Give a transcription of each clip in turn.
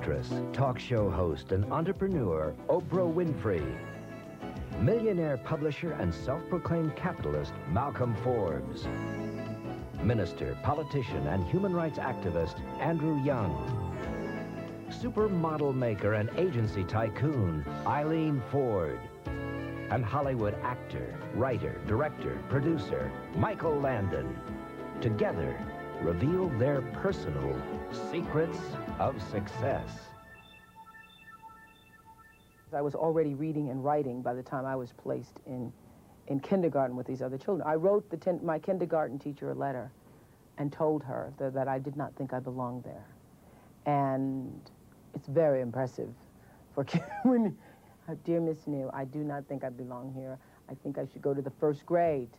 Actress, talk show host, and entrepreneur, Oprah Winfrey. Millionaire publisher and self-proclaimed capitalist, Malcolm Forbes. Minister, politician, and human rights activist, Andrew Young. Supermodel maker and agency tycoon, Eileen Ford. And Hollywood actor, writer, director, producer, Michael Landon. Together, reveal their personal secrets of success. I was already reading and writing by the time I was placed in kindergarten with these other children. I wrote my kindergarten teacher a letter and told her that I did not think I belonged there. And it's very impressive for when, dear Miss New, I do not think I belong here. I think I should go to the first grade.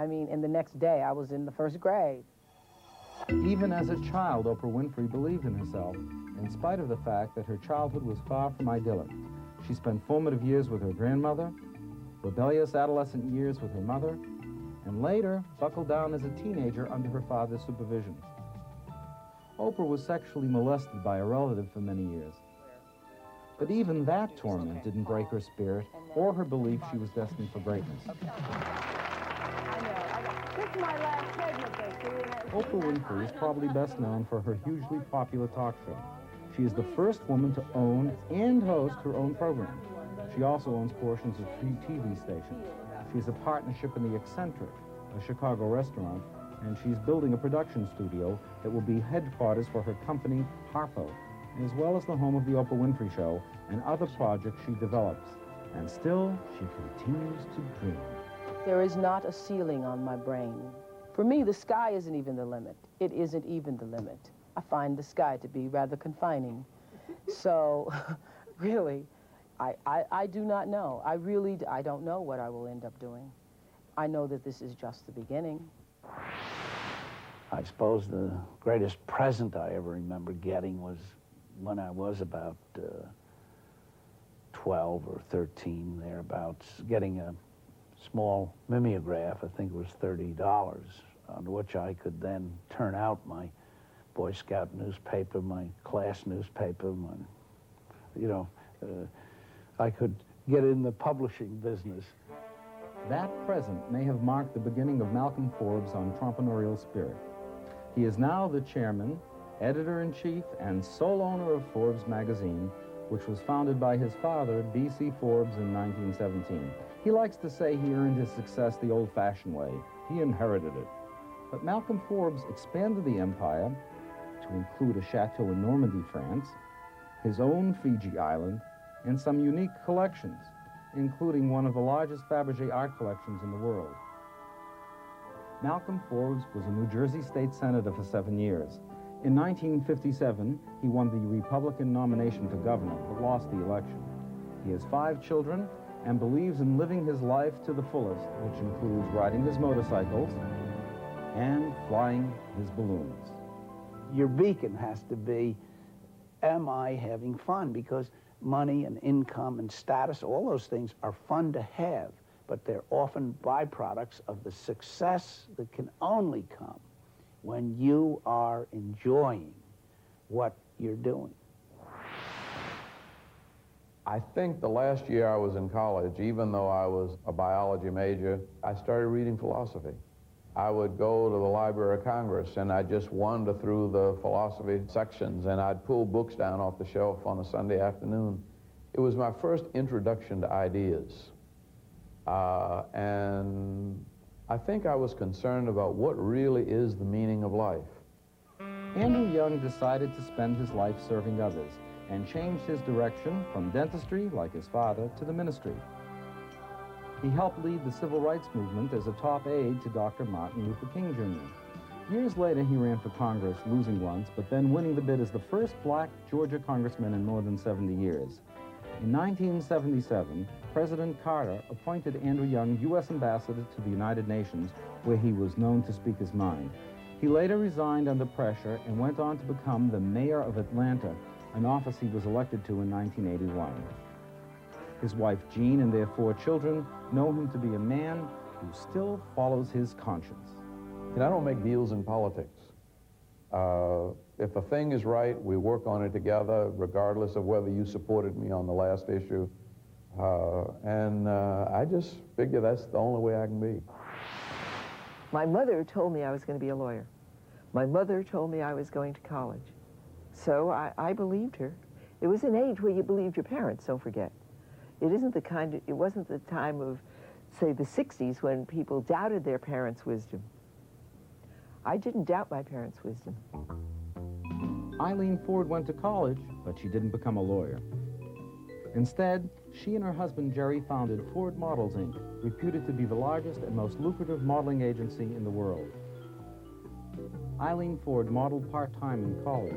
I mean, and the next day I was in the first grade. Even as a child, Oprah Winfrey believed in herself, in spite of the fact that her childhood was far from idyllic. She spent formative years with her grandmother, rebellious adolescent years with her mother, and later buckled down as a teenager under her father's supervision. Oprah was sexually molested by a relative for many years. But even that torment didn't break her spirit or her belief she was destined for greatness. Oprah Winfrey is probably best known for her hugely popular talk show. She is the first woman to own and host her own program. She also owns portions of 3 TV stations. She's a partnership in The Eccentric, a Chicago restaurant, and she's building a production studio that will be headquarters for her company, Harpo, as well as the home of The Oprah Winfrey Show and other projects she develops. And still, she continues to dream. There is not a ceiling on my brain. For me, the sky isn't even the limit. It isn't even the limit. I find the sky to be rather confining. So, really, I do not know. I don't know what I will end up doing. I know that this is just the beginning. I suppose the greatest present I ever remember getting was when I was about 12 or 13, thereabouts, getting a small mimeograph. I think it was $30, on which I could then turn out my Boy Scout newspaper, my class newspaper, I could get in the publishing business. That present may have marked the beginning of Malcolm Forbes' entrepreneurial spirit. He is now the chairman, editor-in-chief, and sole owner of Forbes magazine, which was founded by his father, B.C. Forbes, in 1917. He likes to say he earned his success the old-fashioned way. He inherited it. But Malcolm Forbes expanded the empire to include a chateau in Normandy, France, his own Fiji island, and some unique collections, including one of the largest Fabergé art collections in the world. Malcolm Forbes was a New Jersey state senator for 7 years. In 1957, he won the Republican nomination for governor, but lost the election. He has 5 children and believes in living his life to the fullest, which includes riding his motorcycles and flying his balloons. Your beacon has to be, am I having fun? Because money and income and status, all those things are fun to have, but they're often byproducts of the success that can only come when you are enjoying what you're doing. I think the last year I was in college, even though I was a biology major, I started reading philosophy. I would go to the Library of Congress and I'd just wander through the philosophy sections and I'd pull books down off the shelf on a Sunday afternoon. It was my first introduction to ideas. And I think I was concerned about what really is the meaning of life. Andrew Young decided to spend his life serving others and changed his direction from dentistry, like his father, to the ministry. He helped lead the civil rights movement as a top aide to Dr. Martin Luther King, Jr. Years later, he ran for Congress, losing once, but then winning the bid as the first black Georgia congressman in more than 70 years. In 1977, President Carter appointed Andrew Young U.S. Ambassador to the United Nations, where he was known to speak his mind. He later resigned under pressure and went on to become the mayor of Atlanta, an office he was elected to in 1981. His wife, Jean, and their 4 children know him to be a man who still follows his conscience. And I don't make deals in politics. If a thing is right, we work on it together, regardless of whether you supported me on the last issue. I just figure that's the only way I can be. My mother told me I was going to be a lawyer. My mother told me I was going to college. So I believed her. It was an age where you believed your parents, don't forget. It wasn't the time of, say, the 60s when people doubted their parents' wisdom. I didn't doubt my parents' wisdom. Eileen Ford went to college, but she didn't become a lawyer. Instead, she and her husband Jerry founded Ford Models, Inc., reputed to be the largest and most lucrative modeling agency in the world. Eileen Ford modeled part-time in college.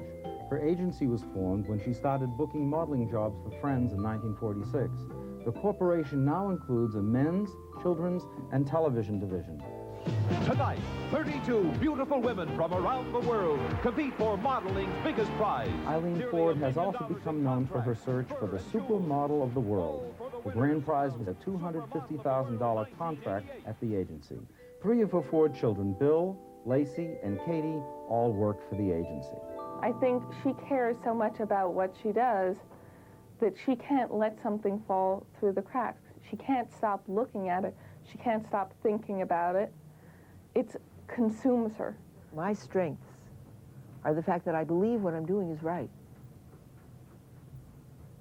Her agency was formed when she started booking modeling jobs for friends in 1946. The corporation now includes a men's, children's, and television division. Tonight, 32 beautiful women from around the world compete for modeling's biggest prize. Eileen Ford has also become known for her search for the supermodel of the world. The grand prize was a $250,000 contract at the agency. 3 of her Ford children, Bill, Lacey, and Katie, all work for the agency. I think she cares so much about what she does that she can't let something fall through the cracks. She can't stop looking at it. She can't stop thinking about it. It consumes her. My strengths are the fact that I believe what I'm doing is right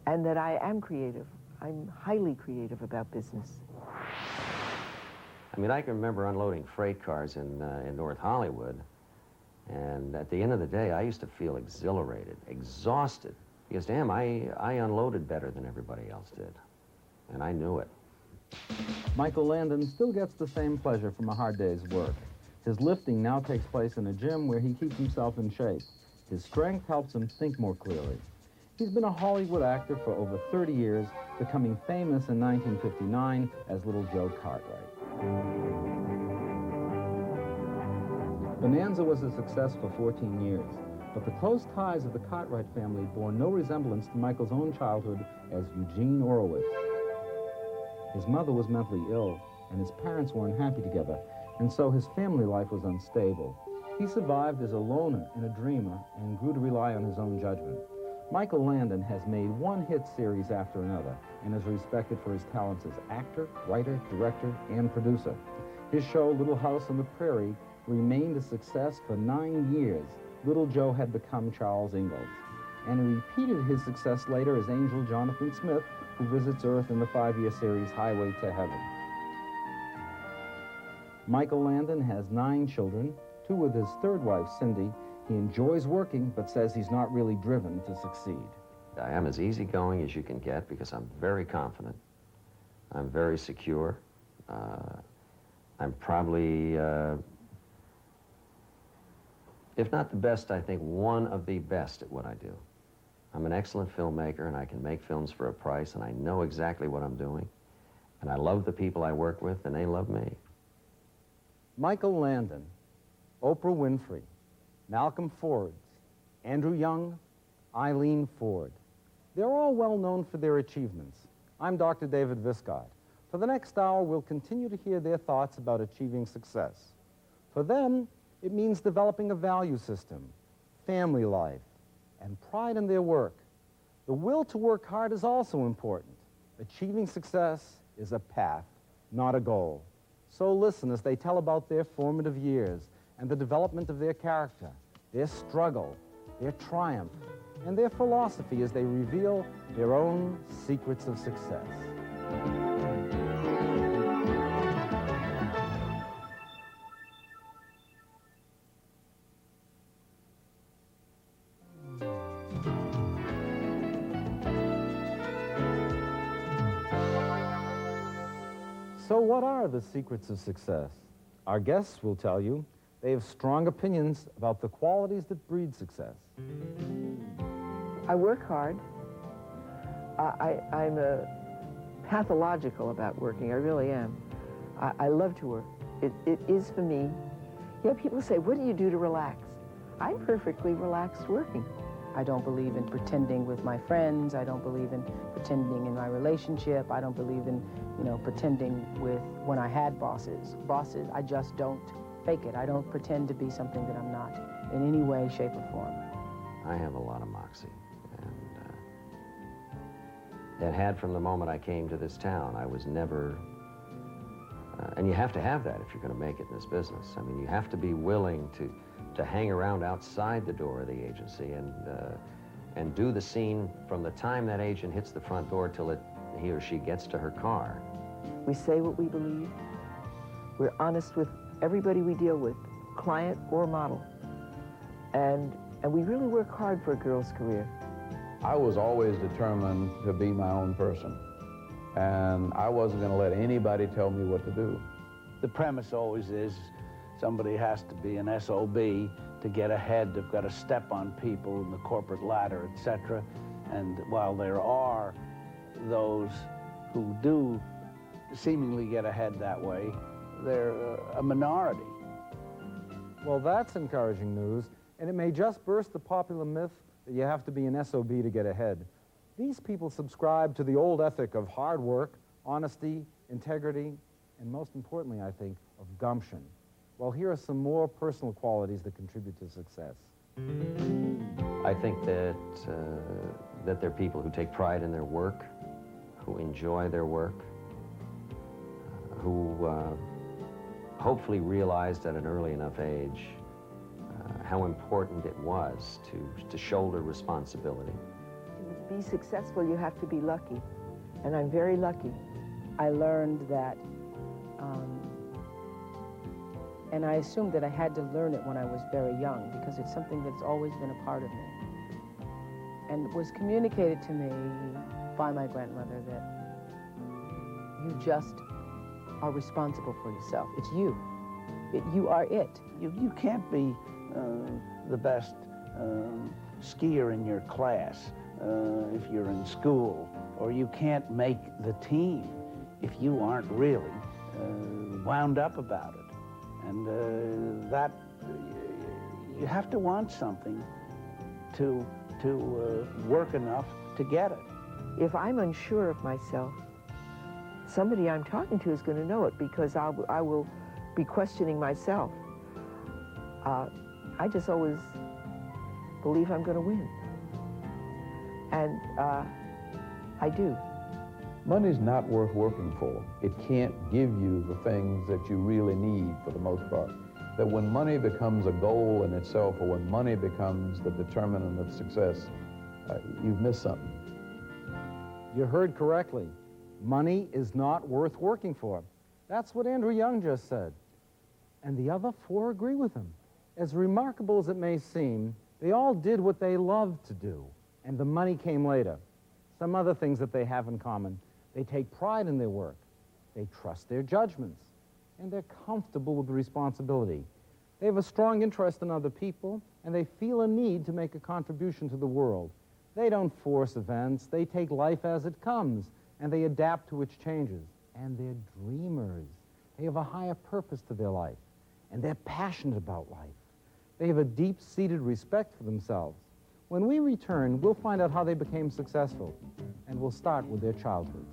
and that I am creative. I'm highly creative about business. I mean, I can remember unloading freight cars in North Hollywood, and at the end of the day, I used to feel exhilarated, exhausted, because, damn, I unloaded better than everybody else did, and I knew it. Michael Landon still gets the same pleasure from a hard day's work. His lifting now takes place in a gym where he keeps himself in shape. His strength helps him think more clearly. He's been a Hollywood actor for over 30 years, becoming famous in 1959 as Little Joe Cartwright. Bonanza was a success for 14 years, but the close ties of the Cartwright family bore no resemblance to Michael's own childhood as Eugene Orowitz. His mother was mentally ill, and his parents were unhappy together, and so his family life was unstable. He survived as a loner and a dreamer and grew to rely on his own judgment. Michael Landon has made one hit series after another and is respected for his talents as actor, writer, director, and producer. His show, Little House on the Prairie, remained a success for 9 years. Little Joe had become Charles Ingalls, and he repeated his success later as Angel Jonathan Smith, who visits Earth in the 5-year series Highway to Heaven. Michael Landon has 9 children, 2 with his third wife, Cindy. He enjoys working, but says he's not really driven to succeed. I am as easygoing as you can get because I'm very confident. I'm very secure. I'm probably, if not the best, I think one of the best at what I do. I'm an excellent filmmaker, and I can make films for a price, and I know exactly what I'm doing. And I love the people I work with, and they love me. Michael Landon, Oprah Winfrey, Malcolm Forbes, Andrew Young, Eileen Ford. They're all well known for their achievements. I'm Dr. David Viscott. For the next hour, we'll continue to hear their thoughts about achieving success. For them, it means developing a value system, family life, and pride in their work. The will to work hard is also important. Achieving success is a path, not a goal. So listen as they tell about their formative years and the development of their character, their struggle, their triumph, and their philosophy as they reveal their own secrets of success. So what are the secrets of success? Our guests will tell you. They have strong opinions about the qualities that breed success. I work hard. I'm pathological about working. I really am. I love to work. It is for me. Yeah, people say, what do you do to relax? I'm perfectly relaxed working. I don't believe in pretending with my friends. I don't believe in pretending in my relationship. I don't believe in, pretending with when I had bosses. I just don't fake it. I don't pretend to be something that I'm not. in any way, shape, or form. I have a lot of moxie, and had from the moment I came to this town. I was never, and you have to have that if you're going to make it in this business. I mean, you have to be willing to hang around outside the door of the agency and do the scene from the time that agent hits the front door till he or she gets to her car. We say what we believe. We're honest with everybody we deal with, client or model. And we really work hard for a girl's career. I was always determined to be my own person, and I wasn't going to let anybody tell me what to do. The premise always is somebody has to be an SOB to get ahead. They've got to step on people in the corporate ladder, etc. And while there are those who do seemingly get ahead that way, they're a minority. Well, that's encouraging news, and it may just burst the popular myth that you have to be an SOB to get ahead. These people subscribe to the old ethic of hard work, honesty, integrity, and most importantly, I think, of gumption. Well, here are some more personal qualities that contribute to success. I think that they're people who take pride in their work, who enjoy their work, who hopefully realized at an early enough age how important it was to shoulder responsibility. To be successful, you have to be lucky, and I'm very lucky. I learned that, and I assumed that I had to learn it when I was very young, because it's something that's always been a part of me. And it was communicated to me by my grandmother that you just are responsible for yourself. It's you. You are it. You can't be the best skier in your class if you're in school, or you can't make the team if you aren't really wound up about it. And that you have to want something to work enough to get it. If I'm unsure of myself, somebody I'm talking to is going to know it, because I will be questioning myself. I just always believe I'm going to win. And I do. Money's not worth working for. It can't give you the things that you really need for the most part. That when money becomes a goal in itself, or when money becomes the determinant of success, you've missed something. You heard correctly. Money is not worth working for. That's what Andrew Young just said. And the other four agree with him. As remarkable as it may seem, they all did what they loved to do, and the money came later. Some other things that they have in common: they take pride in their work, they trust their judgments, and they're comfortable with the responsibility. They have a strong interest in other people, and they feel a need to make a contribution to the world. They don't force events, they take life as it comes, and they adapt to its changes. And they're dreamers. They have a higher purpose to their life, and they're passionate about life. They have a deep-seated respect for themselves. When we return, we'll find out how they became successful, and we'll start with their childhoods.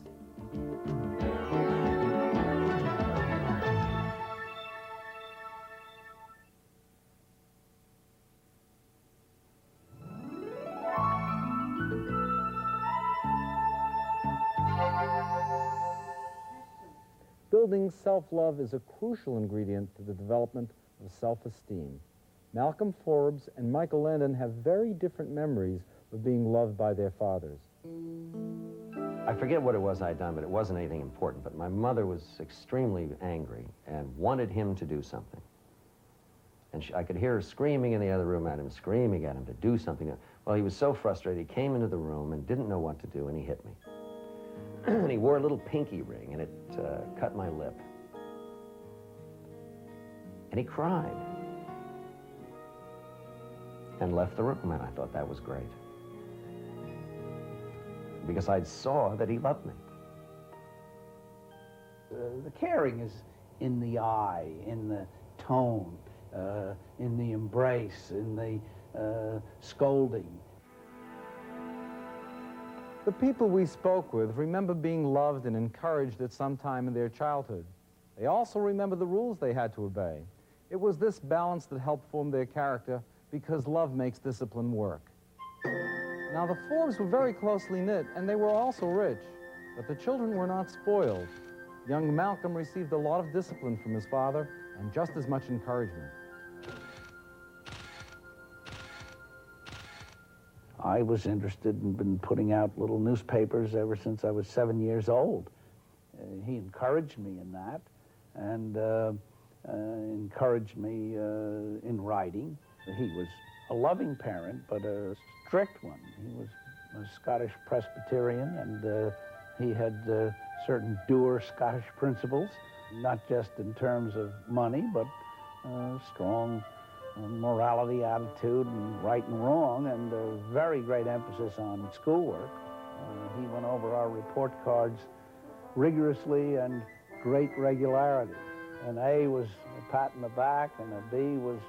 Building self-love is a crucial ingredient to the development of self-esteem. Malcolm Forbes and Michael Landon have very different memories of being loved by their fathers. I forget what it was I'd done, but it wasn't anything important. But my mother was extremely angry and wanted him to do something. And I could hear her screaming in the other room at him, screaming at him to do something. Well, he was so frustrated, he came into the room and didn't know what to do, and he hit me. And he wore a little pinky ring, and it cut my lip. And he cried. And left the room, and I thought that was great. Because I saw that he loved me. The caring is in the eye, in the tone, in the embrace, in the scolding. The people we spoke with remember being loved and encouraged at some time in their childhood. They also remember the rules they had to obey. It was this balance that helped form their character because love makes discipline work. Now, the Forbes were very closely knit, and they were also rich, but the children were not spoiled. Young Malcolm received a lot of discipline from his father and just as much encouragement. I was interested and been putting out little newspapers ever since I was 7 years old. He encouraged me in that, and encouraged me in writing. He was a loving parent, but a strict one. He was a Scottish Presbyterian, and he had certain dour Scottish principles, not just in terms of money, but strong morality, attitude, and right and wrong, and a very great emphasis on schoolwork. He went over our report cards rigorously and great regularity. An A was a pat in the back, and a B was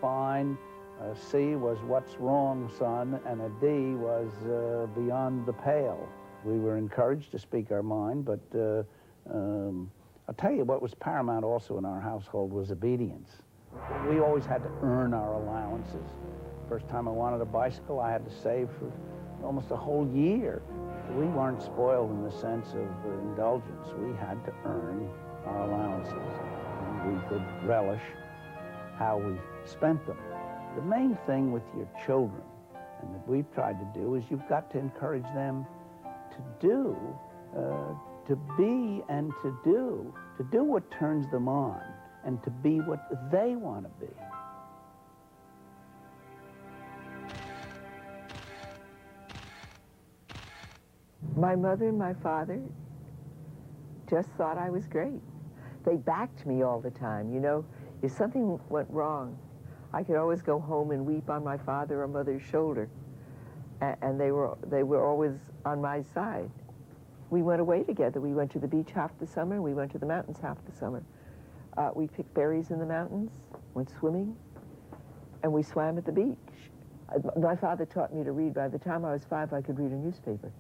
fine. A C was what's wrong, son, and a D was beyond the pale. We were encouraged to speak our mind, but I'll tell you what was paramount also in our household was obedience. We always had to earn our allowances. First time I wanted a bicycle, I had to save for almost a whole year. We weren't spoiled in the sense of indulgence. We had to earn our allowances, and we could relish how we spent them. The main thing with your children, and that we've tried to do, is you've got to encourage them to do, to be and to do what turns them on, and to be what they want to be. My mother and my father just thought I was great. They backed me all the time. You know, if something went wrong, I could always go home and weep on my father or mother's shoulder. And they were always on my side. We went away together. We went to the beach half the summer. We went to the mountains half the summer. We picked berries in the mountains, went swimming, and we swam at the beach. My father taught me to read. By the time I was 5, I could read a newspaper.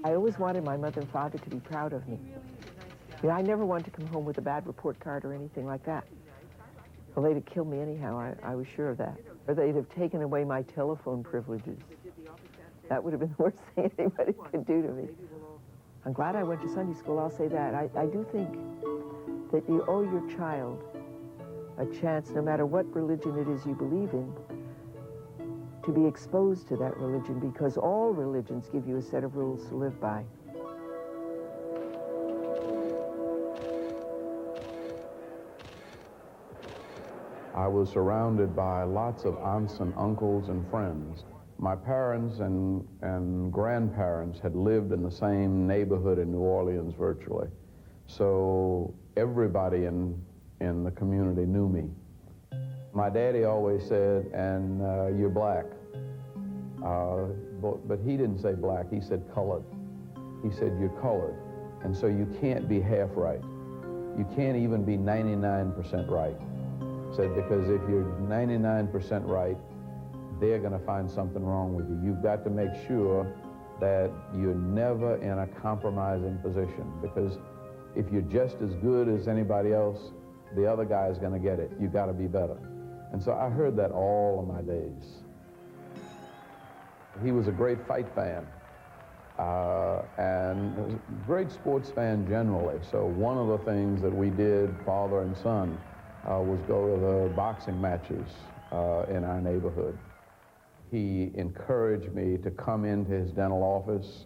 I always wanted my mother and father to be proud of me. You know, I never wanted to come home with a bad report card or anything like that. Well, they'd have killed me anyhow, I was sure of that. Or they'd have taken away my telephone privileges. That would have been the worst thing anybody could do to me. I'm glad I went to Sunday school, I'll say that. I do think that you owe your child a chance, no matter what religion it is you believe in, to be exposed to that religion, because all religions give you a set of rules to live by. I was surrounded by lots of aunts and uncles and friends. My parents and grandparents had lived in the same neighborhood in New Orleans virtually. So everybody in the community knew me. My daddy always said, and you're black. But he didn't say black, he said colored. He said, you're colored, and so you can't be half right. You can't even be 99% right. Said, because if you're 99% right, they're going to find something wrong with you. You've got to make sure that you're never in a compromising position, because if you're just as good as anybody else, the other guy is going to get it. You've got to be better. And so I heard that all of my days. He was a great fight fan, and a great sports fan generally. So one of the things that we did, father and son, was go to the boxing matches in our neighborhood. He encouraged me to come into his dental office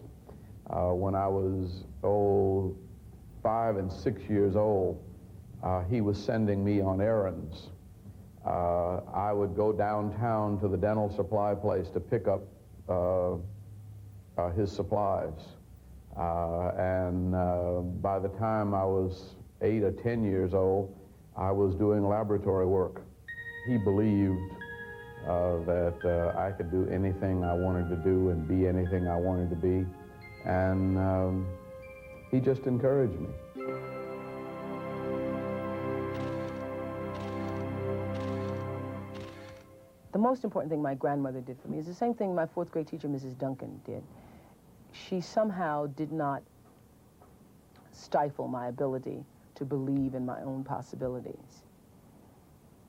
when I was 5 and 6 years old. He was sending me on errands. I would go downtown to the dental supply place to pick up his supplies. And by the time I was 8 or 10 years old, I was doing laboratory work. He believed that I could do anything I wanted to do and be anything I wanted to be. And he just encouraged me. The most important thing my grandmother did for me is the same thing my 4th grade teacher, Mrs. Duncan, did. She somehow did not stifle my ability to believe in my own possibilities.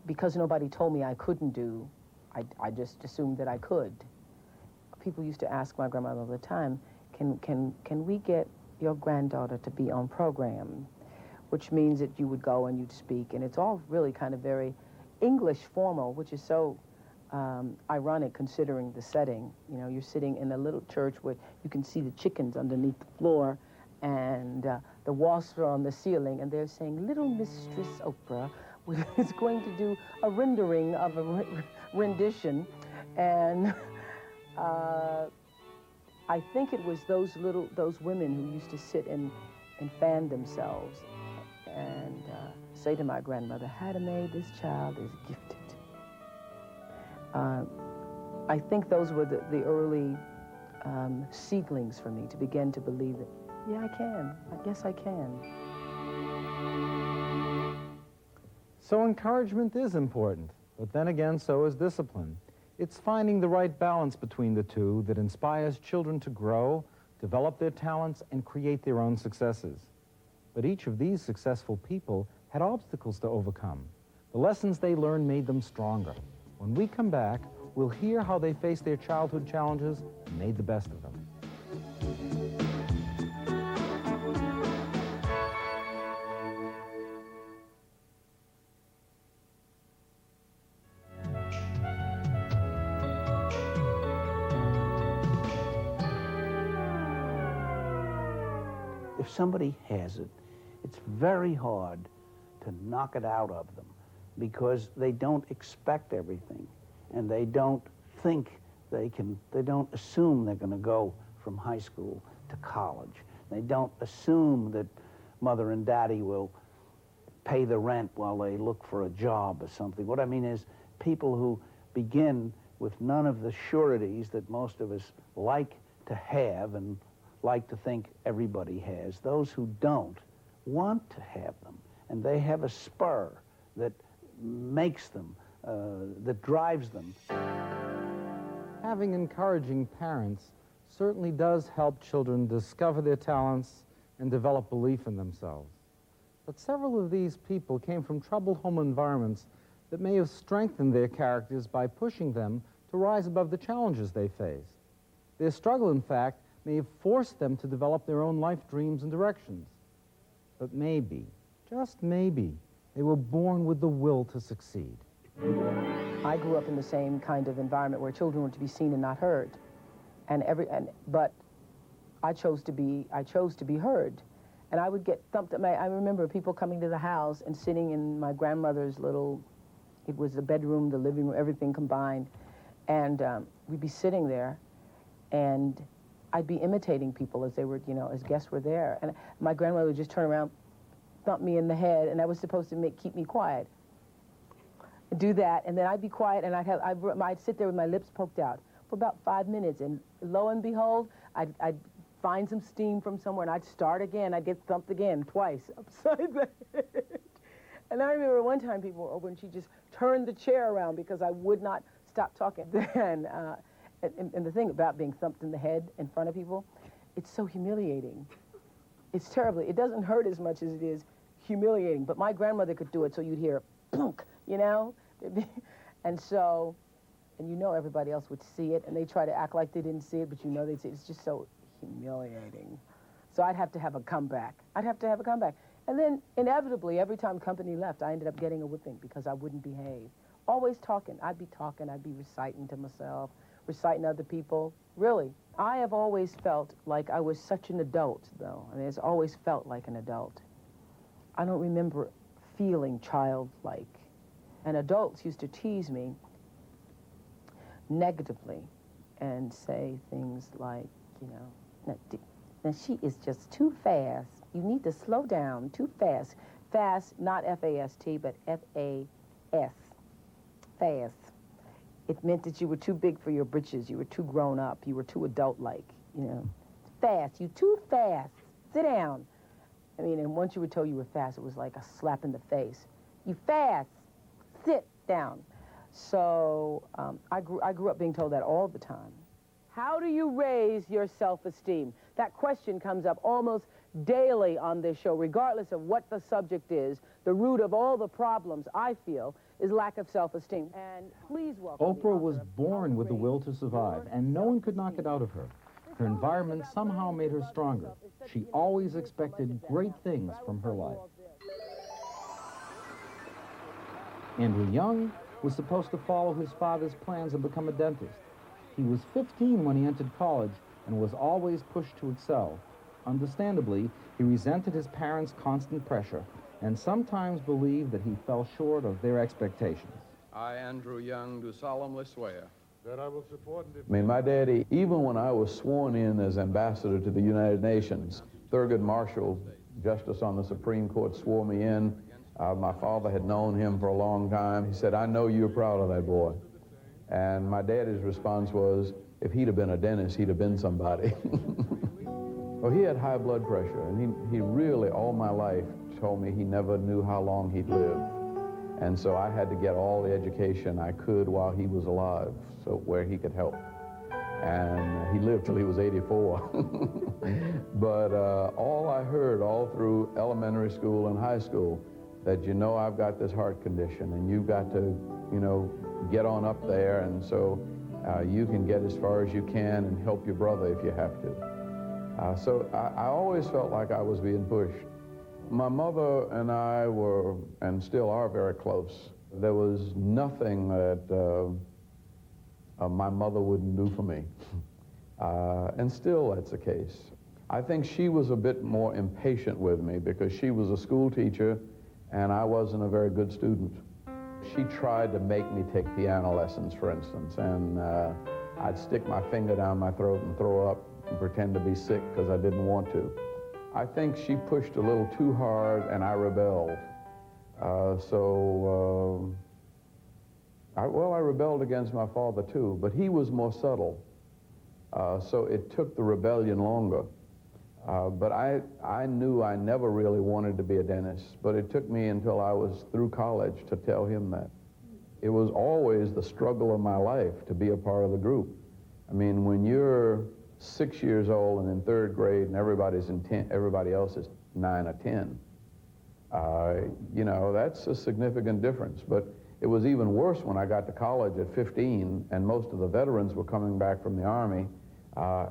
Because nobody told me I couldn't do, I just assumed that I could. People used to ask my grandmother all the time, can we get your granddaughter to be on program? Which means that you would go and you'd speak, and it's all really kind of very English formal, which is so ironic considering the setting. You know, you're sitting in a little church where you can see the chickens underneath the floor, and the wasps are on the ceiling, and they're saying, "Little Mistress Oprah is going to do a rendering of a rendition," and I think it was those women who used to sit and fan themselves and say to my grandmother, "Hadamay, this child is gifted." I think those were the early seedlings for me to begin to believe that, yeah, I can. Yes, I can. So encouragement is important, but then again, so is discipline. It's finding the right balance between the two that inspires children to grow, develop their talents, and create their own successes. But each of these successful people had obstacles to overcome. The lessons they learned made them stronger. When we come back, we'll hear how they faced their childhood challenges and made the best of them. If somebody has it, it's very hard to knock it out of them because they don't expect everything, and they don't think they don't assume they're going to go from high school to college. They don't assume that mother and daddy will pay the rent while they look for a job or something. What I mean is people who begin with none of the sureties that most of us like to have and like to think everybody has. Those who don't want to have them, and they have a spur that makes them, that drives them. Having encouraging parents certainly does help children discover their talents and develop belief in themselves. But several of these people came from troubled home environments that may have strengthened their characters by pushing them to rise above the challenges they faced. Their struggle, in fact, may have forced them to develop their own life dreams and directions. But maybe, just maybe, they were born with the will to succeed. I grew up in the same kind of environment where children were to be seen and not heard, but I chose to be heard, and I would get thumped. I remember people coming to the house and sitting in my grandmother's little, it was the bedroom, the living room, everything combined, and we'd be sitting there, and I'd be imitating people as they were, as guests were there, and my grandmother would just turn around, thump me in the head, and that was supposed to keep me quiet. Do that, and then I'd be quiet, and I'd sit there with my lips poked out for about 5 minutes, and lo and behold, I'd find some steam from somewhere, and I'd start again. I'd get thumped again, twice, upside the head. And I remember one time people were over, and she just turned the chair around because I would not stop talking. And the thing about being thumped in the head in front of people, it's so humiliating. It's terribly. It doesn't hurt as much as it is humiliating. But my grandmother could do it, so you'd hear plunk, and everybody else would see it, and they try to act like they didn't see it, but they'd see it. It's just so humiliating. So I'd have to have a comeback. And then inevitably, every time company left, I ended up getting a whipping because I wouldn't behave. Always talking. I'd be reciting to myself, reciting to other people. Really, I have always felt like I was such an adult, though. It's always felt like an adult. I don't remember feeling childlike. And adults used to tease me negatively and say things like, now she is just too fast. You need to slow down, too fast. Fast, not F-A-S-T, but F-A-S. Fast. It meant that you were too big for your britches. You were too grown up. You were too adult-like, Fast. You too fast. Sit down. And once you were told you were fast, it was like a slap in the face. You fast. Sit down. So I grew up being told that all the time. How do you raise your self-esteem? That question comes up almost daily on this show, regardless of what the subject is. The root of all the problems, I feel, is lack of self-esteem. And please welcome Oprah was born with the will to survive, and no one could knock it out of her. Her environment somehow made her stronger. She always expected great things from her life. Andrew Young was supposed to follow his father's plans and become a dentist. He was 15 when he entered college and was always pushed to excel. Understandably, he resented his parents' constant pressure and sometimes believed that he fell short of their expectations. I, Andrew Young, do solemnly swear that I will support and I mean, my daddy, even when I was sworn in as ambassador to the United Nations, Thurgood Marshall, Justice on the Supreme Court, swore me in. My father had known him for a long time. He said, "I know you're proud of that boy." And my daddy's response was, if he'd have been a dentist, he'd have been somebody. Well, he had high blood pressure, and he really, all my life, told me he never knew how long he'd live. And so I had to get all the education I could while he was alive, so where he could help. And he lived till he was 84. But all I heard all through elementary school and high school, that, you know, I've got this heart condition, and you've got to, you know, get on up there, and so you can get as far as you can and help your brother if you have to. So I always felt like I was being pushed. My mother and I were, and still are, very close. There was nothing that my mother wouldn't do for me. And still that's the case. I think she was a bit more impatient with me because she was a school teacher and I wasn't a very good student. She tried to make me take piano lessons, for instance, and I'd stick my finger down my throat and throw up and pretend to be sick because I didn't want to. I think she pushed a little too hard and I rebelled. I rebelled against my father too, but he was more subtle. So it took the rebellion longer. But I knew I never really wanted to be a dentist, but it took me until I was through college to tell him that. It was always the struggle of my life to be a part of the group. I mean, when you're 6 years old and in third grade and everybody else is 9 or 10, you know, that's a significant difference. But it was even worse when I got to college at 15 and most of the veterans were coming back from the Army.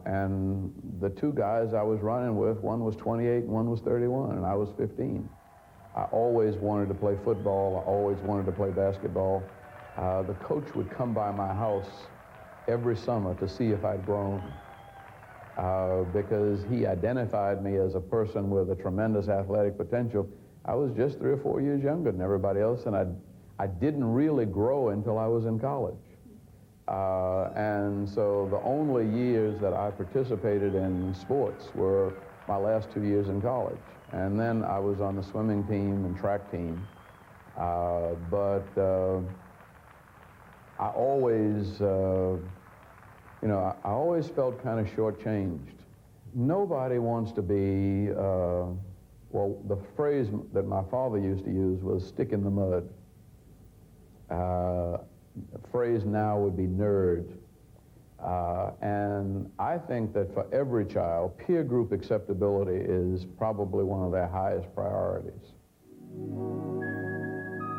And the two guys I was running with, one was 28 and one was 31, and I was 15. I always wanted to play football. I always wanted to play basketball. The coach would come by my house every summer to see if I'd grown, because he identified me as a person with a tremendous athletic potential. I was just 3 or 4 years younger than everybody else, and I didn't really grow until I was in college. And so the only years that I participated in sports were my last 2 years in college. And then I was on the swimming team and track team. But I always, you know, I always felt kind of shortchanged. Nobody wants to be, well, the phrase that my father used to use was stick in the mud. The phrase now would be nerd. And I think that for every child, peer group acceptability is probably one of their highest priorities.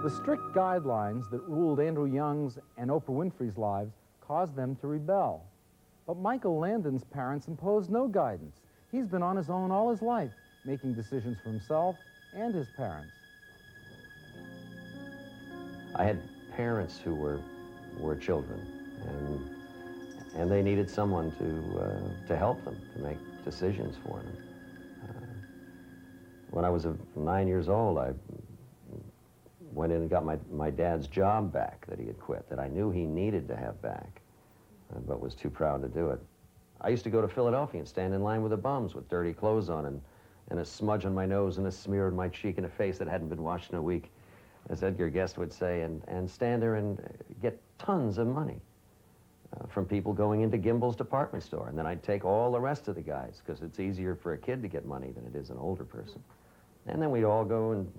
The strict guidelines that ruled Andrew Young's and Oprah Winfrey's lives caused them to rebel. But Michael Landon's parents imposed no guidance. He's been on his own all his life, making decisions for himself and his parents. I had parents who were children, and they needed someone to help them, to make decisions for them. When I was 9 years old, I went in and got my dad's job back that he had quit, that I knew he needed to have back, but was too proud to do it. I used to go to Philadelphia and stand in line with the bums with dirty clothes on and a smudge on my nose and a smear on my cheek and a face that hadn't been washed in a week, as Edgar Guest would say, and stand there and get tons of money from people going into Gimbel's department store. And then I'd take all the rest of the guys, because it's easier for a kid to get money than it is an older person. And then we'd all go and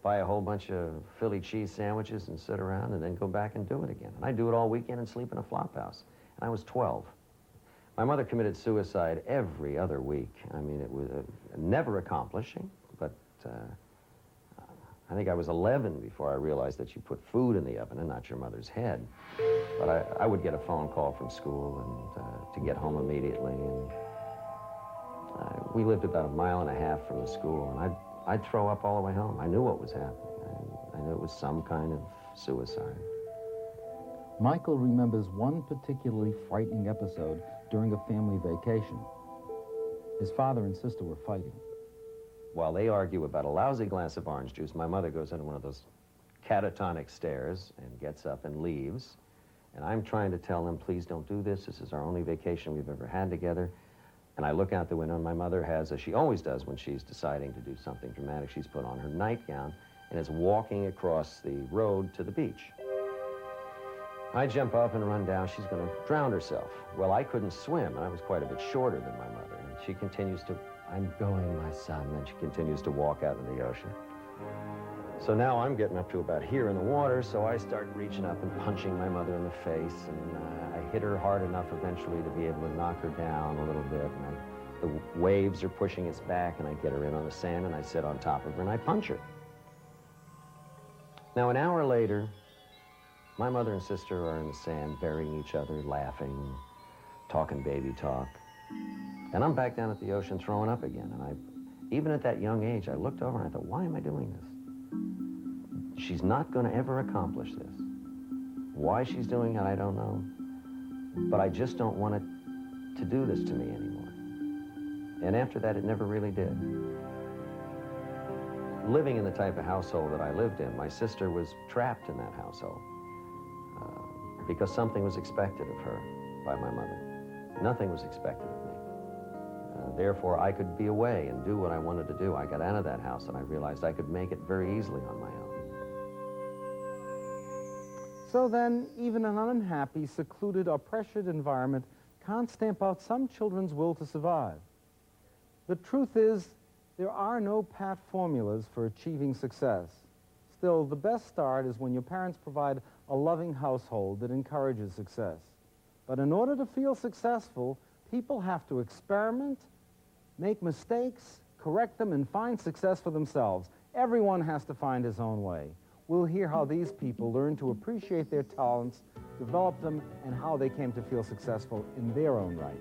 buy a whole bunch of Philly cheese sandwiches and sit around and then go back and do it again. And I'd do it all weekend and sleep in a flop house. And I was 12. My mother committed suicide every other week. I mean, it was never accomplishing, but I think I was 11 before I realized that you put food in the oven and not your mother's head. But I would get a phone call from school and to get home immediately. And we lived about 1.5 miles from the school, and I'd throw up all the way home. I knew what was happening. I knew it was some kind of suicide. Michael remembers one particularly frightening episode during a family vacation. His father and sister were fighting. While they argue about a lousy glass of orange juice, my mother goes into one of those catatonic stares and gets up and leaves. And I'm trying to tell them, please don't do this. This is our only vacation we've ever had together. And I look out the window, and my mother has, as she always does when she's deciding to do something dramatic, she's put on her nightgown and is walking across the road to the beach. I jump up and run down. She's going to drown herself. Well, I couldn't swim, and I was quite a bit shorter than my mother. And she continues to, I'm going, my son. And she continues to walk out into the ocean. So now I'm getting up to about here in the water, so I start reaching up and punching my mother in the face. And I hit her hard enough eventually to be able to knock her down a little bit. And the waves are pushing us back, and I get her in on the sand, and I sit on top of her, and I punch her. Now, an hour later, my mother and sister are in the sand, burying each other, laughing, talking baby talk. And I'm back down at the ocean throwing up again. And even at that young age, I looked over and I thought, why am I doing this? She's not going to ever accomplish this. Why she's doing it, I don't know. But I just don't want it to do this to me anymore. And after that, it never really did. Living in the type of household that I lived in, my sister was trapped in that household. Because something was expected of her by my mother. Nothing was expected of me. Therefore, I could be away and do what I wanted to do. I got out of that house and I realized I could make it very easily on my own. So then, even an unhappy, secluded, or pressured environment can't stamp out some children's will to survive. The truth is, there are no pat formulas for achieving success. Still, the best start is when your parents provide a loving household that encourages success. But in order to feel successful, people have to experiment, make mistakes, correct them, and find success for themselves. Everyone has to find his own way. We'll hear how these people learn to appreciate their talents, develop them, and how they came to feel successful in their own right.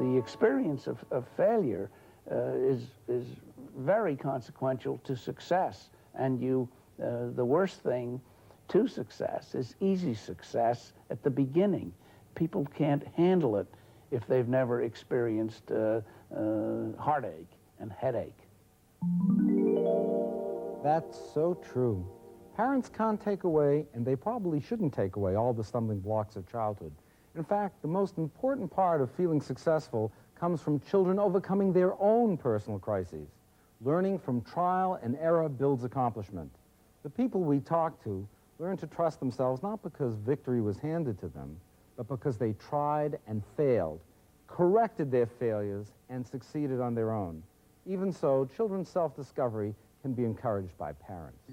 The experience of failure is very consequential to success. And the worst thing to success is easy success at the beginning. People can't handle it if they've never experienced heartache and headache. That's so true. Parents can't take away, and they probably shouldn't take away, all the stumbling blocks of childhood. In fact, the most important part of feeling successful comes from children overcoming their own personal crises. Learning from trial and error builds accomplishment. The people we talk to learn to trust themselves not because victory was handed to them, but because they tried and failed, corrected their failures, and succeeded on their own. Even so, children's self-discovery can be encouraged by parents.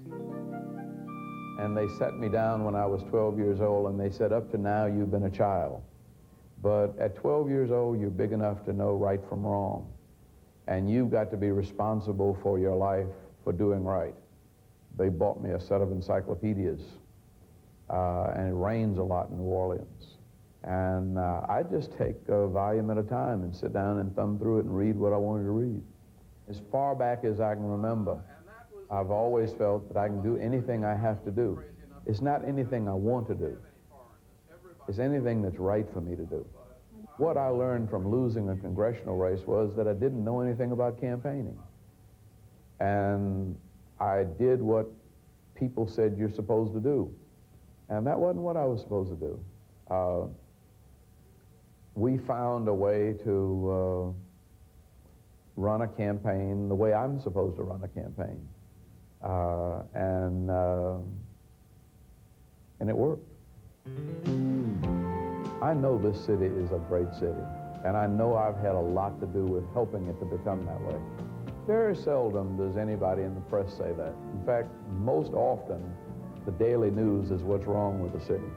And they set me down when I was 12 years old, and they said, up to now, you've been a child. But at 12 years old, you're big enough to know right from wrong. And you've got to be responsible for your life for doing right. They bought me a set of encyclopedias, and it rains a lot in New Orleans. And I just take a volume at a time and sit down and thumb through it and read what I wanted to read. As far back as I can remember, I've always felt that I can do anything I have to do. It's not anything I want to do. It's anything that's right for me to do. What I learned from losing a congressional race was that I didn't know anything about campaigning. And I did what people said you're supposed to do. And that wasn't what I was supposed to do. We found a way to run a campaign the way I'm supposed to run a campaign. And it worked. I know this city is a great city, and I know I've had a lot to do with helping it to become that way. Very seldom does anybody in the press say that. In fact, most often, the daily news is what's wrong with the city.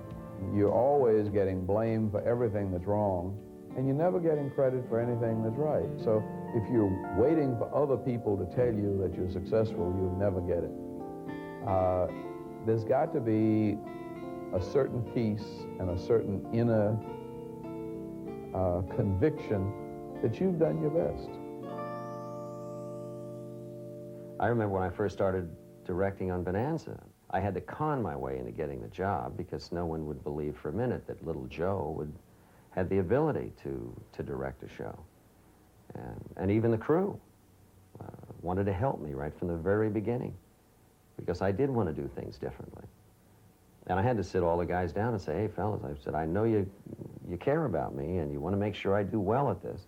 You're always getting blamed for everything that's wrong, and you're never getting credit for anything that's right. So if you're waiting for other people to tell you that you're successful, you'll never get it. There's got to be a certain peace and a certain inner conviction that you've done your best. I remember when I first started directing on Bonanza, I had to con my way into getting the job because no one would believe for a minute that little Joe had the ability to direct a show. And even the crew wanted to help me right from the very beginning because I did want to do things differently. And I had to sit all the guys down and say, hey, fellas, I said, I know you care about me and you want to make sure I do well at this.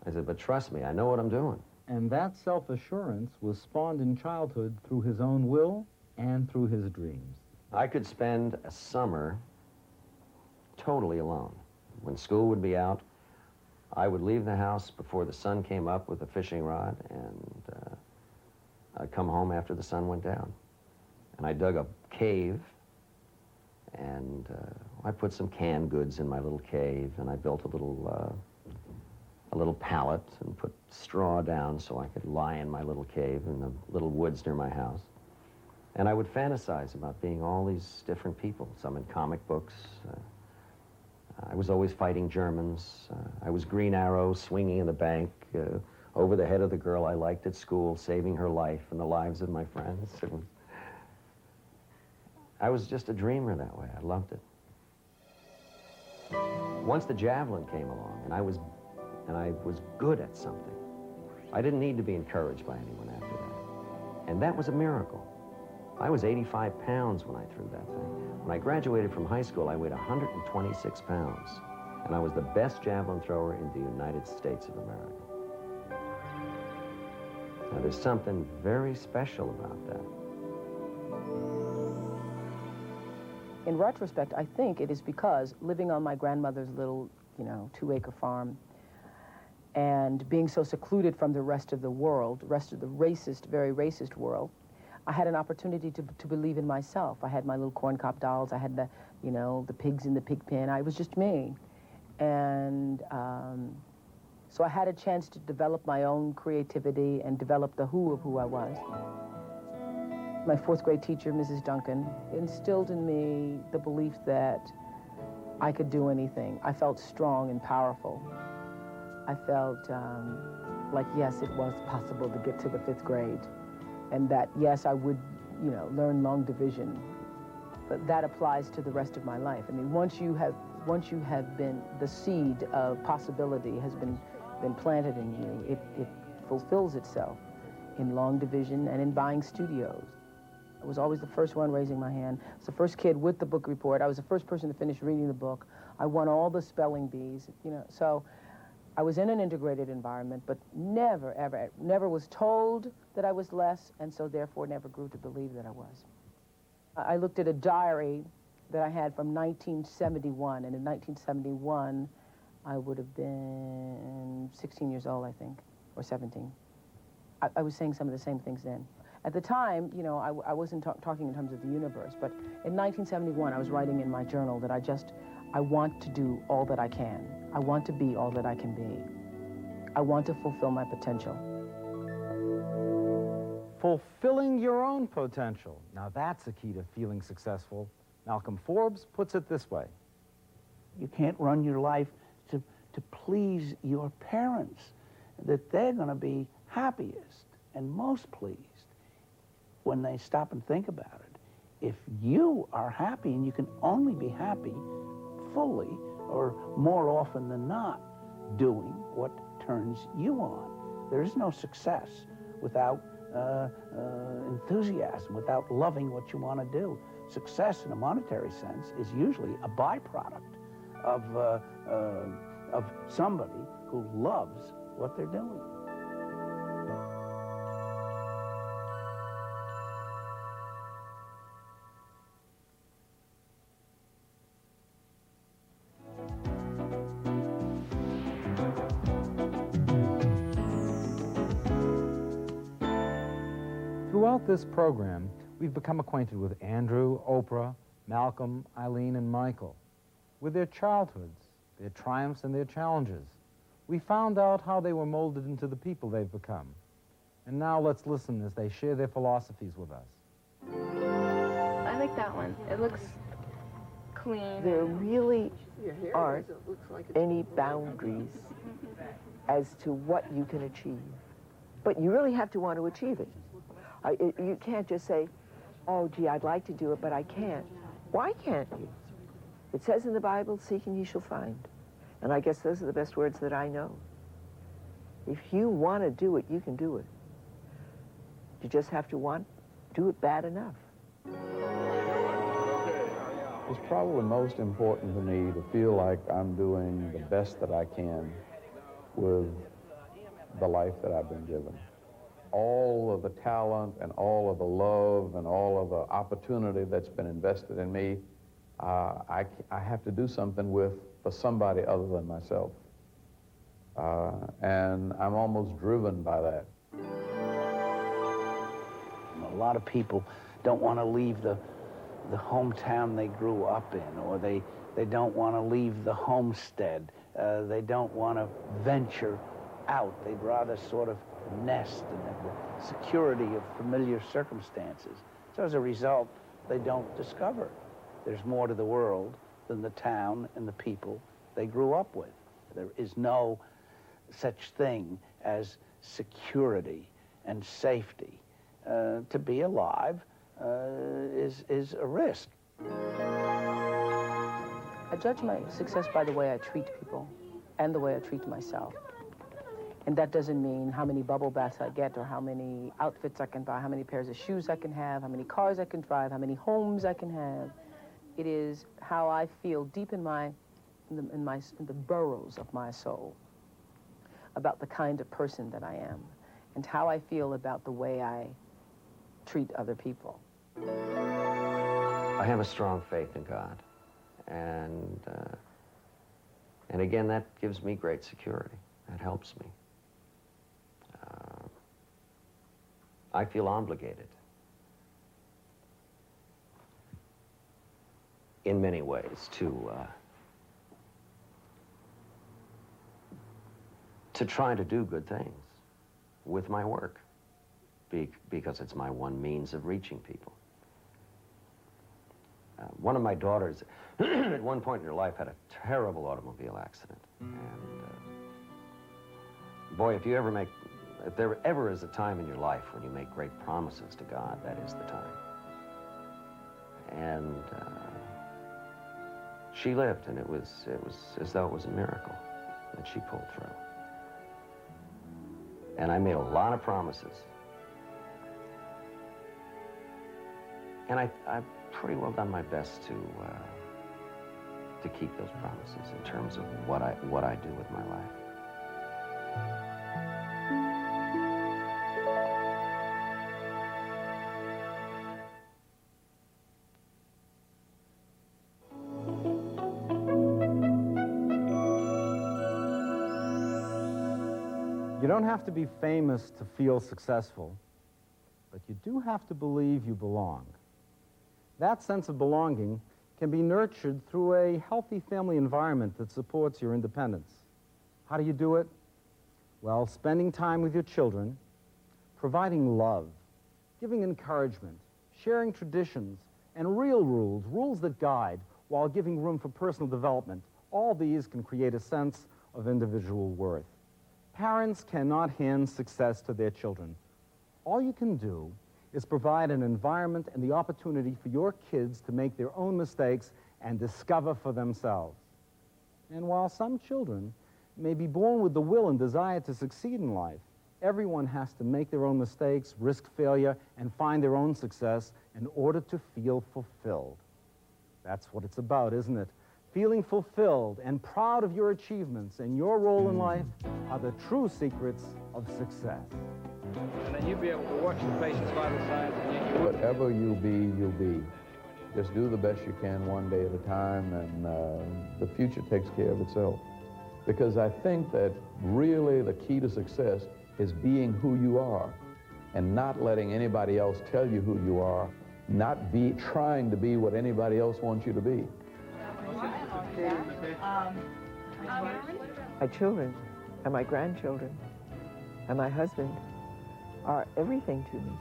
I said, but trust me, I know what I'm doing. And that self-assurance was spawned in childhood through his own will and through his dreams. I could spend a summer totally alone. When school would be out, I would leave the house before the sun came up with a fishing rod, and I'd come home after the sun went down. And I dug a cave, and I put some canned goods in my little cave, and I built a little pallet and put straw down so I could lie in my little cave in the little woods near my house. And I would fantasize about being all these different people, some in comic books. I was always fighting Germans. I was Green Arrow swinging in the bank over the head of the girl I liked at school, saving her life and the lives of my friends. I was just a dreamer that way. I loved it. Once the javelin came along and I was good at something, I didn't need to be encouraged by anyone after that. And that was a miracle. I was 85 pounds when I threw that thing. When I graduated from high school, I weighed 126 pounds. And I was the best javelin thrower in the United States of America. Now, there's something very special about that. In retrospect, I think it is because living on my grandmother's little, 2-acre farm, and being so secluded from the rest of the world, rest of the racist, very racist world, I had an opportunity to believe in myself. I had my little corncob dolls. I had the pigs in the pig pen. I was just me. And so I had a chance to develop my own creativity and develop the who of who I was. My 4th grade teacher, Mrs. Duncan, instilled in me the belief that I could do anything. I felt strong and powerful. I felt like, yes, it was possible to get to the 5th grade. And that, yes, I would, learn long division. But that applies to the rest of my life. I mean, once you have been, the seed of possibility has been planted in you, it fulfills itself in long division and in buying studios. I was always the first one raising my hand. I was the first kid with the book report. I was the first person to finish reading the book. I won all the spelling bees, so I was in an integrated environment, but never, ever, never was told that I was less, and so therefore never grew to believe that I was. I looked at a diary that I had from 1971, and in 1971, I would have been 16 years old, I think, or 17. I was saying some of the same things then. At the time, I wasn't talking in terms of the universe, but in 1971, I was writing in my journal that I want to do all that I can. I want to be all that I can be. I want to fulfill my potential. Fulfilling your own potential. Now that's the key to feeling successful. Malcolm Forbes puts it this way. You can't run your life to please your parents, that they're going to be happiest and most pleased when they stop and think about it. If you are happy, and you can only be happy fully, or more often than not, doing what turns you on. There is no success without enthusiasm, without loving what you want to do. Success in a monetary sense is usually a byproduct of somebody who loves what they're doing. Throughout this program, we've become acquainted with Andrew, Oprah, Malcolm, Eileen, and Michael, with their childhoods, their triumphs, and their challenges. We found out how they were molded into the people they've become. And now let's listen as they share their philosophies with us. I like that one. It looks clean. There really aren't any boundaries as to what you can achieve. But you really have to want to achieve it. You can't just say, oh, gee, I'd like to do it, but I can't. Why can't you? It says in the Bible, seek and you shall find. And I guess those are the best words that I know. If you want to do it, you can do it. You just have to do it bad enough. It's probably most important to me to feel like I'm doing the best that I can with the life that I've been given. All of the talent and all of the love and all of the opportunity that's been invested in me, I have to do something with for somebody other than myself. And I'm almost driven by that. A lot of people don't want to leave the hometown they grew up in, or they don't want to leave the homestead. They don't want to venture out. They'd rather sort of nest in the security of familiar circumstances. So as a result, they don't discover there's more to the world than the town and the people they grew up with. There is no such thing as security and safety. To be alive is a risk. I judge my success by the way I treat people and the way I treat myself. And that doesn't mean how many bubble baths I get or how many outfits I can buy, how many pairs of shoes I can have, how many cars I can drive, how many homes I can have. It is how I feel deep in the burrows of my soul about the kind of person that I am and how I feel about the way I treat other people. I have a strong faith in God, and again, that gives me great security. That helps me. I feel obligated in many ways to try to do good things with my work, because it's my one means of reaching people. One of my daughters, at one point in her life, had a terrible automobile accident. And boy, if there ever is a time in your life when you make great promises to God, that is the time. And she lived, and it was as though it was a miracle that she pulled through. And I made a lot of promises. And I've pretty well done my best to keep those promises in terms of what I do with my life. You don't have to be famous to feel successful, but you do have to believe you belong. That sense of belonging can be nurtured through a healthy family environment that supports your independence. How do you do it? Well, spending time with your children, providing love, giving encouragement, sharing traditions, and real rules that guide while giving room for personal development. All these can create a sense of individual worth. Parents cannot hand success to their children. All you can do is provide an environment and the opportunity for your kids to make their own mistakes and discover for themselves. And while some children may be born with the will and desire to succeed in life, everyone has to make their own mistakes, risk failure, and find their own success in order to feel fulfilled. That's what it's about, isn't it? Feeling fulfilled and proud of your achievements and your role in life are the true secrets of success. And then you'll be able to watch the patient's vital signs, and Whatever you'll be. Just do the best you can one day at a time, and the future takes care of itself. Because I think that really the key to success is being who you are and not letting anybody else tell you who you are, not trying to be what anybody else wants you to be. My children and my grandchildren and my husband are everything to me.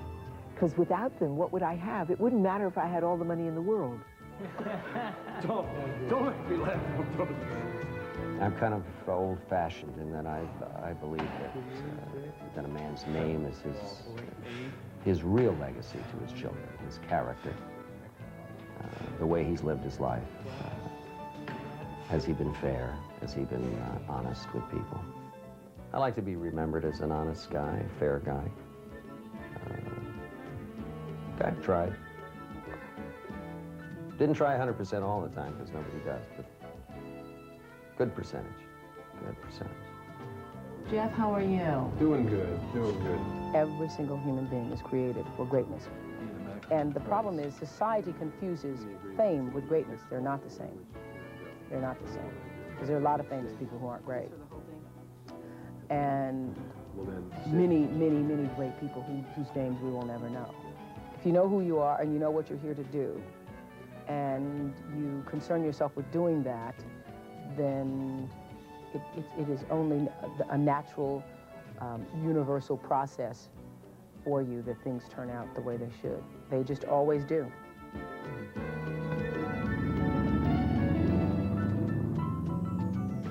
Because without them, what would I have? It wouldn't matter if I had all the money in the world. Don't make me laugh. I'm kind of old-fashioned in that I believe that a man's name is his real legacy to his children, his character, the way he's lived his life. Has he been fair? Has he been honest with people? I like to be remembered as an honest guy, a fair guy. I've tried. Didn't try 100% all the time, because nobody does, but good percentage. Good percentage. Jeff, how are you? Doing good, doing good. Every single human being is created for greatness. And the problem is society confuses fame with greatness. They're not the same. They're not the same. Because there are a lot of famous people who aren't great. And many, many, many great people whose names we will never know. If you know who you are and you know what you're here to do, and you concern yourself with doing that, then it is only a natural, universal process for you that things turn out the way they should. They just always do.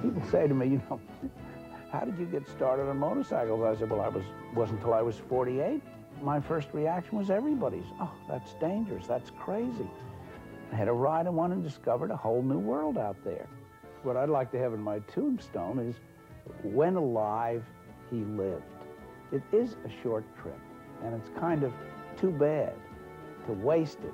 People say to me, you know, how did you get started on motorcycles? I said, well, wasn't until I was 48. My first reaction was everybody's. Oh, that's dangerous, that's crazy. I had a ride on one and discovered a whole new world out there. What I'd like to have in my tombstone is, when alive, he lived. It is a short trip, and it's kind of too bad to waste it.